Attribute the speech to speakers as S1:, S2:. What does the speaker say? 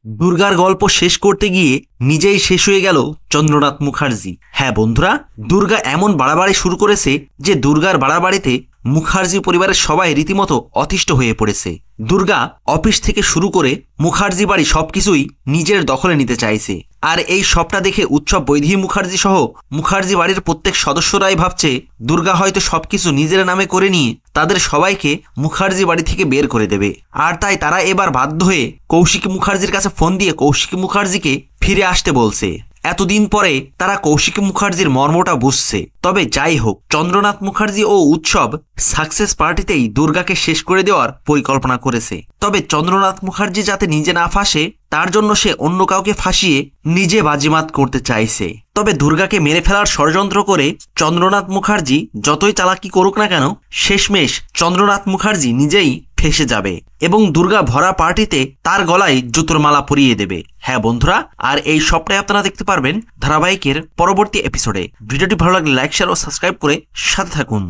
S1: দুর্গার গল্প শেষ করতে গিয়ে নিজেই শেষ হয়ে গেল চন্দ্রনাথ মুখার্জি। হ্যাঁ বন্ধুরা, দুর্গা এমন বাড়াবাড়ি শুরু করেছে যে দুর্গার বাড়াবাড়িতে মুখার্জি পরিবারের সবাই রীতিমতো অতিষ্ঠ হয়ে পড়েছে। দুর্গা অফিস থেকে শুরু করে মুখার্জি বাড়ি সবকিছুই নিজের দখলে নিতে চাইছে। আর এই সবটা দেখে উৎসব বৈধী মুখার্জি সহ মুখার্জি বাড়ির প্রত্যেক সদস্যরাই ভাবছে দুর্গা হয়তো সবকিছু নিজের নামে করে নিয়ে তাদের সবাইকে মুখার্জি বাড়ি থেকে বের করে দেবে। আর তাই তারা এবার বাধ্য হয়ে কৌশিকী মুখার্জির কাছে ফোন দিয়ে কৌশিকী মুখার্জিকে ফিরে আসতে বলছে। এতদিন পরে তারা কৌশিকী মুখার্জির মর্মটা বুঝছে। তবে যাই হোক, চন্দ্রনাথ মুখার্জি ও উৎসব সাকসেস পার্টিতেই দুর্গাকে শেষ করে দেওয়ার পরিকল্পনা করেছে। তবে চন্দ্রনাথ মুখার্জি যাতে নিজে না ফাঁসে তার জন্য সে অন্য কাউকে ফাঁসিয়ে নিজে বাজিমাত করতে চাইছে। তবে দুর্গাকে মেরে ফেলার ষড়যন্ত্র করে চন্দ্রনাথ মুখার্জি যতই চালাকি করুক না কেন, শেষমেশ চন্দ্রনাথ মুখার্জি নিজেই ফেসে যাবে এবং দুর্গা ভরা পার্টিতে তার গলায় জুতোর মালা পরিয়ে দেবে। হ্যাঁ বন্ধুরা, আর এই সবটাই আপনারা দেখতে পারবেন ধারাবাহিকের পরবর্তী এপিসোডে। ভিডিওটি ভালো লাগলে লাইক, শেয়ার ও সাবস্ক্রাইব করে সাথে থাকুন।